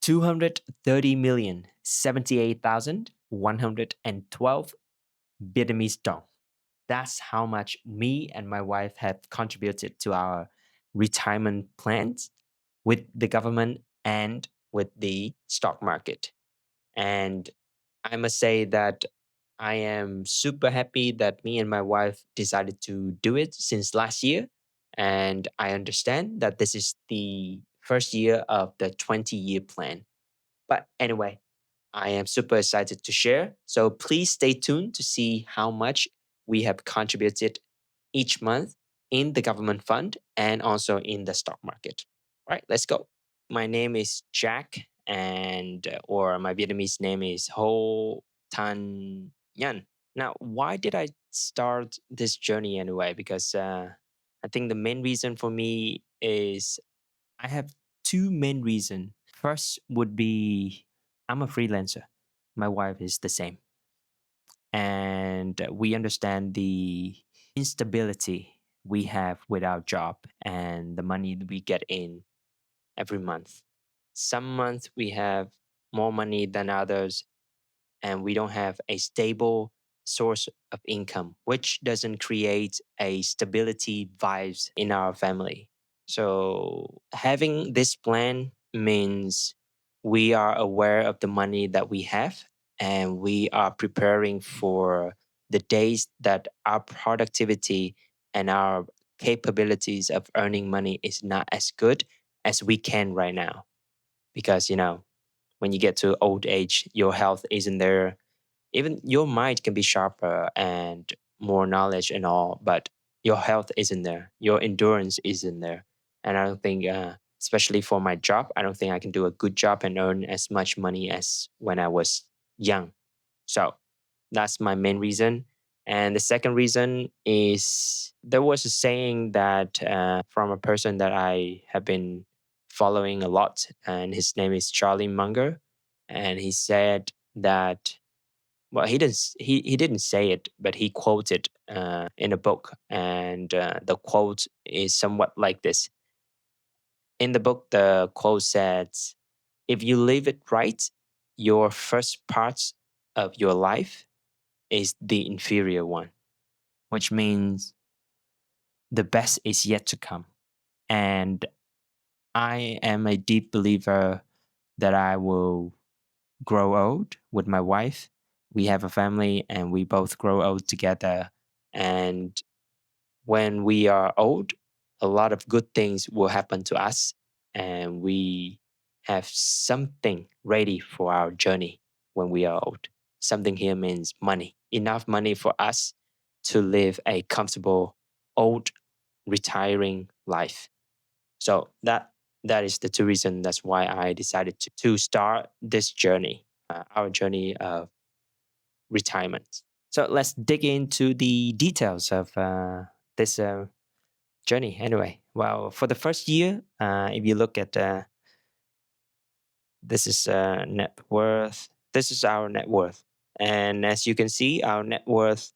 230,078,112 Vietnamese dong. That's how much me and my wife have contributed to our retirement plans with the government and with the stock market. And I must say that I am super happy that me and my wife decided to do it since last year. And I understand that this is the first year of the 20-year plan. But anyway, I am super excited to share. So please stay tuned to see how much we have contributed each month in the government fund and also in the stock market. All right, let's go. My name is Jack, and or my Vietnamese name is Ho Tan Nhan. Now, why did I start this journey anyway? Because I think the main reason for me is I have two main reasons. First would be I'm a freelancer. My wife is the same. And we understand the instability we have with our job and the money that we get in every month. Some months we have more money than others, and we don't have a stable source of income, which doesn't create a stability vibes in our family. So having this plan means we are aware of the money that we have and we are preparing for the days that our productivity and our capabilities of earning money is not as good as we can right now. Because, when you get to old age, your health isn't there. Even your mind can be sharper and more knowledge and all, but your health isn't there. Your endurance isn't there. And I don't think, especially for my job, I don't think I can do a good job and earn as much money as when I was young. So that's my main reason. And the second reason is there was a saying that from a person that I have been following a lot, and his name is Charlie Munger. And he said that, well, he didn't say it, but he quoted in a book, and the quote is somewhat like this. In the book, the quote says, "If you live it right, your first parts of your life is the inferior one," which means the best is yet to come. And I am a deep believer that I will grow old with my wife. We have a family and we both grow old together. And when we are old, a lot of good things will happen to us. And we have something ready for our journey when we are old. Something here means money, enough money for us to live a comfortable old retiring life. So that is the two reasons. That's why I decided to start this journey, our journey of retirement. So let's dig into the details of this journey. Anyway, well, for the first year, if you look at this is net worth. This is our net worth, and as you can see, our net worth.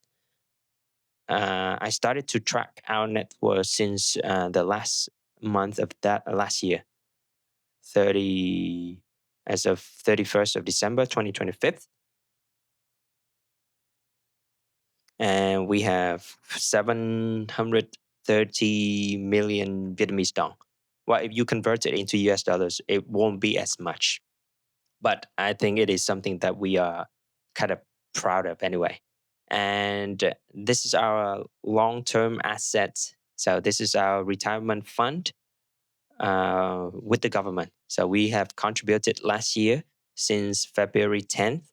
I started to track our net worth since the last month of that last year, 30 as of 31st of December 2025, and we have 730 million Vietnamese dong. Well, if you convert it into US dollars, it won't be as much. But I think it is something that we are kind of proud of anyway. And this is our long term asset. So, this is our retirement fund with the government. So, we have contributed last year since February 10th,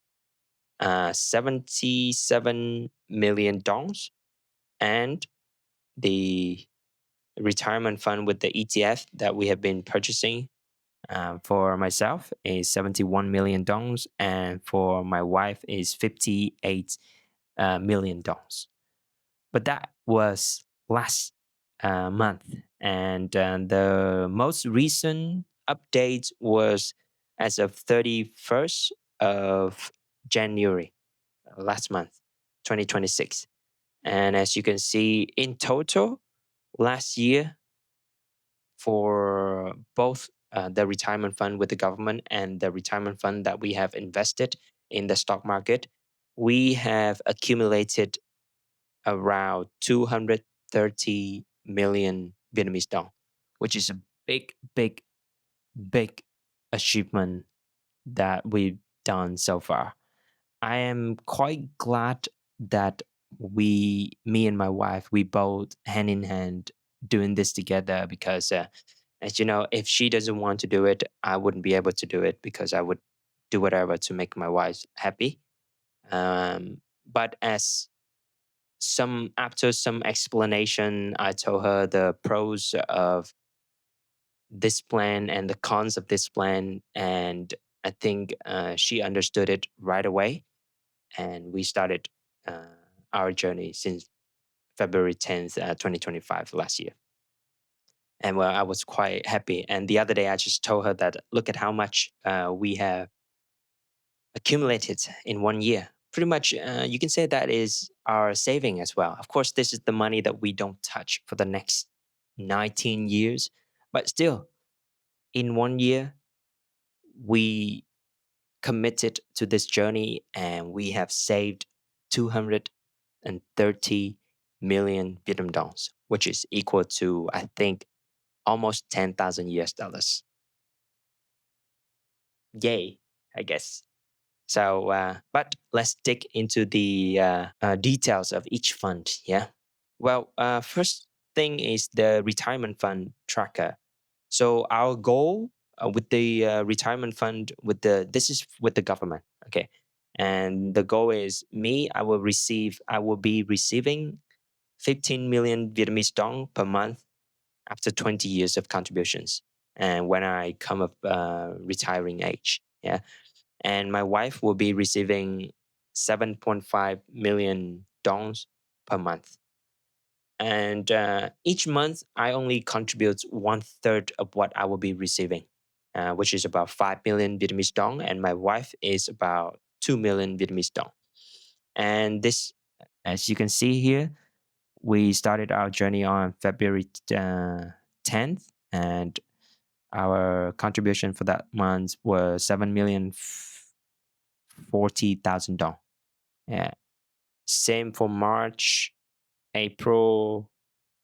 77 million dongs, and the retirement fund with the ETF that we have been purchasing for myself is 71 million dongs, and for my wife is 58 million dongs. But that was last month, and the most recent update was as of 31st of January last month, 2026. And as you can see, in total, last year for both the retirement fund with the government and the retirement fund that we have invested in the stock market, we have accumulated around 230 million Vietnamese dong, which is a big, big, big achievement that we've done so far. I am quite glad that me and my wife, we both hand in hand doing this together because, as you know, if she doesn't want to do it, I wouldn't be able to do it because I would do whatever to make my wife happy. But as some after some explanation, I told her the pros of this plan and the cons of this plan, and I think she understood it right away, and we started uh, our journey since February 10th, 2025 last year. And well, I was quite happy. And the other day, I just told her that look at how much we have accumulated in 1 year. Pretty much, you can say that is our saving as well. Of course, this is the money that we don't touch for the next 19 years. But still, in 1 year, we committed to this journey and we have saved 230 million Vietnam dong, which is equal to, I think, almost 10,000 US dollars. Yay, I guess. So, but let's dig into the details of each fund. Yeah. Well, first thing is the retirement fund tracker. So our goal with the retirement fund, with the this is with the government, okay, and the goal is me. I will be receiving 15 million Vietnamese dong per month after 20 years of contributions, and when I come of retiring age, yeah, and my wife will be receiving 7.5 million dongs per month. And each month, I only contribute one third of what I will be receiving, which is about 5 million Vietnamese dong, and my wife is about 2 million Vietnamese dong. And this, as you can see here, we started our journey on February 10th, and our contribution for that month was 7,040,000 dong. Yeah. Same for March, April,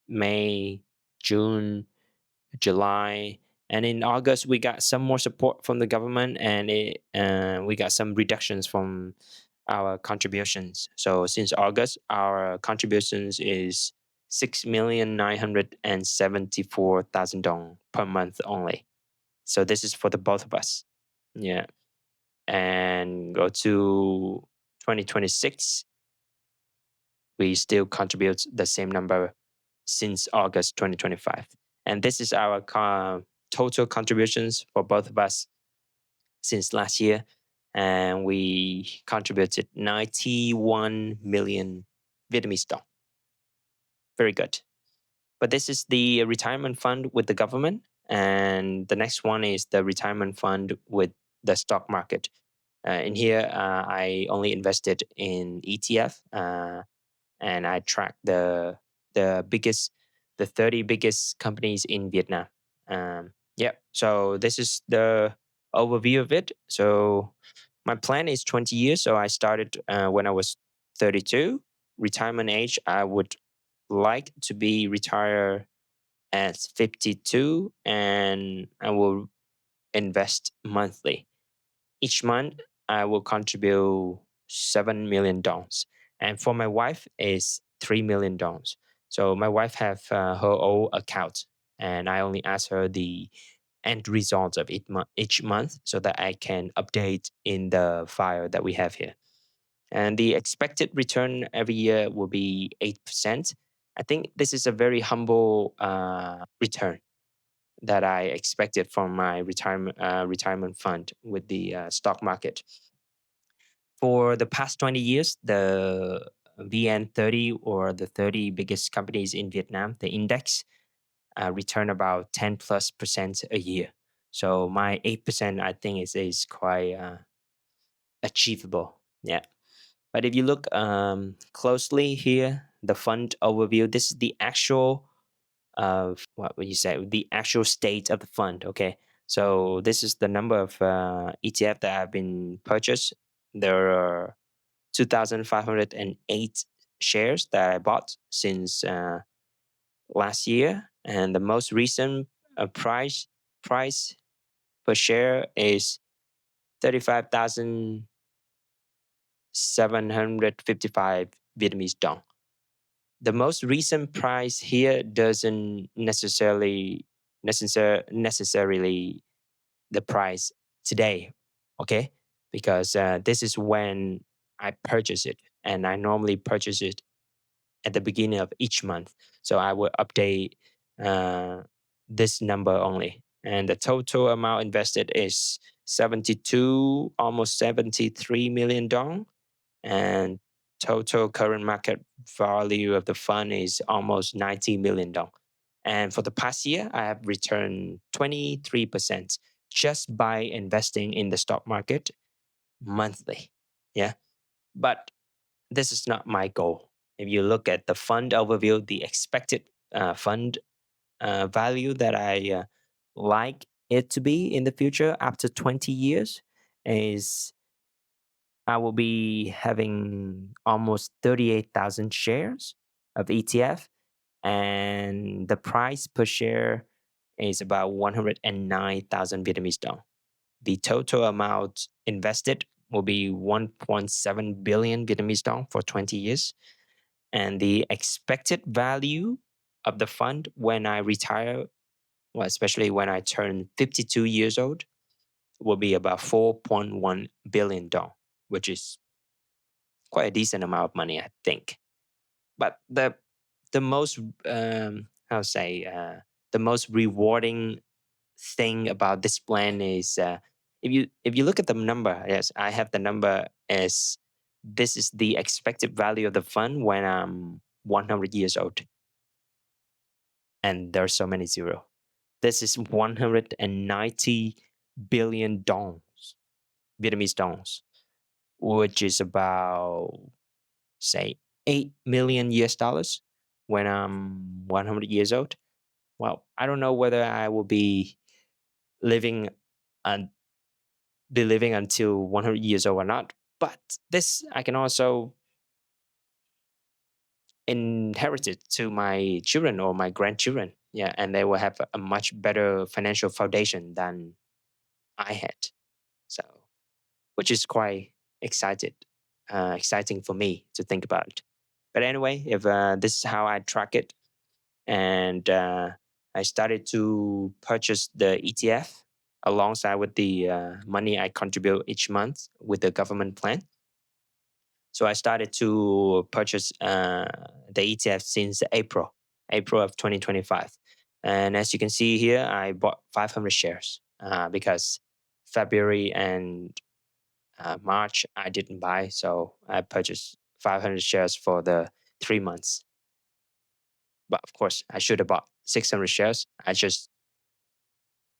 May, June, July, and in August we got some more support from the government, and we got some reductions from our contributions. So since August, our contributions is 6,974,000 dong per month only. So this is for the both of us. Yeah, and go to 2026, we still contribute the same number since August 2025. And this is our total contributions for both of us since last year. And we contributed 91 million Vietnamese dong. Very good. But this is the retirement fund with the government. And the next one is the retirement fund with the stock market. In here, I only invested in ETF. And I track the biggest, the 30 biggest companies in Vietnam. Yeah, so this is the overview of it. So my plan is 20 years. So I started when I was 32. Retirement age, I would like to be retired at 52, and I will invest monthly. Each month, I will contribute 7 million dong, and for my wife is 3 million dong. So my wife have her own account, and I only ask her the end results of each month so that I can update in the file that we have here. And the expected return every year will be 8%. I think this is a very humble return that I expected from my retirement fund with the stock market. For the past 20 years, the VN30, or the 30 biggest companies in Vietnam, the index, return about 10 plus percent a year. So my 8%, I think, is quite achievable. Yeah. But if you look closely here, the fund overview, this is the actual of what would you say, the actual state of the fund. Okay. So this is the number of ETF that have been purchased. There are 2,508 shares that I bought since last year, and the most recent price per share is 35,755 Vietnamese dong. The most recent price here doesn't necessarily the price today, okay? Because this is when I purchase it, and I normally purchase it at the beginning of each month. So I will update uh, this number only. And the total amount invested is 72, almost 73 million dong. And total current market value of the fund is almost 90 million dong. And for the past year, I have returned 23% just by investing in the stock market monthly. Yeah. But this is not my goal. If you look at the fund overview, the expected fund value that I like it to be in the future after 20 years is I will be having almost 38,000 shares of ETF, and the price per share is about 109,000 Vietnamese dong. The total amount invested will be 1.7 billion Vietnamese dong for 20 years. And the expected value of the fund when I retire, well, especially when I turn 52 years old, will be about 4.1 billion dong, which is quite a decent amount of money, I think. But the most how to say the most rewarding thing about this plan is if you look at the number. Yes, I have the number as this is the expected value of the fund when I'm 100 years old, and there's so many zero. This is 190 billion dongs, Vietnamese dongs, which is about say 8 million US dollars when I'm 100 years old. Well, I don't know whether I will living and be living until 100 years old or not, but this I can also inherit it to my children or my grandchildren. Yeah, and they will have a much better financial foundation than I had. So, which is quite exciting for me to think about it. But anyway, if this is how I track it, and I started to purchase the ETF alongside with the money I contribute each month with the government plan. So I started to purchase the ETF since April of 2025. And as you can see here, I bought 500 shares because February and March I didn't buy. So I purchased 500 shares for the 3 months. But of course, I should have bought 600 shares. I just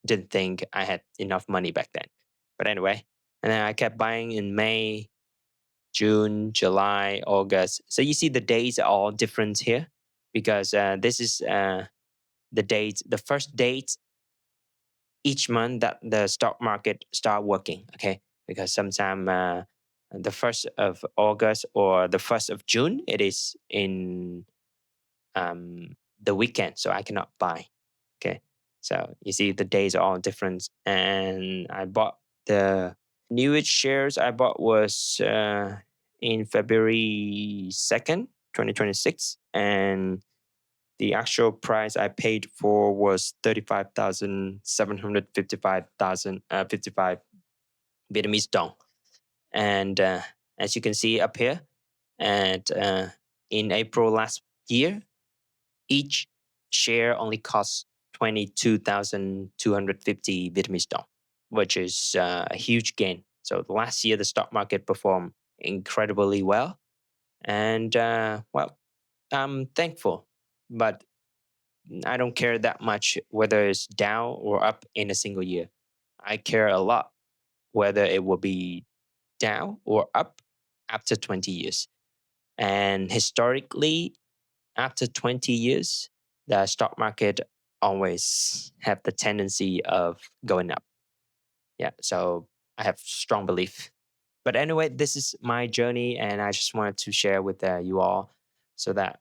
didn't think I had enough money back then. But anyway, and then I kept buying in May, June, July, August. So you see the dates are all different here because this is the date, the first date each month that the stock market start working. Okay, because sometime the 1st of August or the 1st of June, it is in the weekend, so I cannot buy. Okay, so you see the days are all different, and I bought the newest shares I bought was in February 2nd, 2026, and the actual price I paid for was 55 Vietnamese dong. And as you can see up here, and in April last year, each share only costs 22,250 Vietnamese dong, which is a huge gain. So last year, the stock market performed incredibly well. And well, I'm thankful, but I don't care that much whether it's down or up in a single year. I care a lot whether it will be down or up after 20 years. And historically, after 20 years, the stock market always have the tendency of going up. Yeah, so I have strong belief. But anyway, this is my journey, and I just wanted to share with you all so that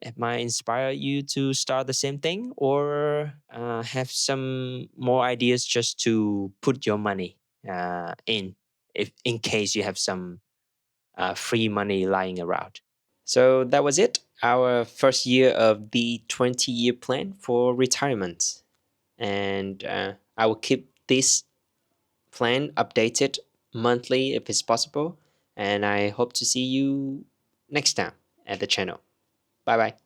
it might inspire you to start the same thing or have some more ideas just to put your money in, if in case you have some free money lying around. So that was it. Our first year of the 20-year plan for retirement. And I will keep this plan updated monthly if it's possible. And I hope to see you next time at the channel. Bye bye.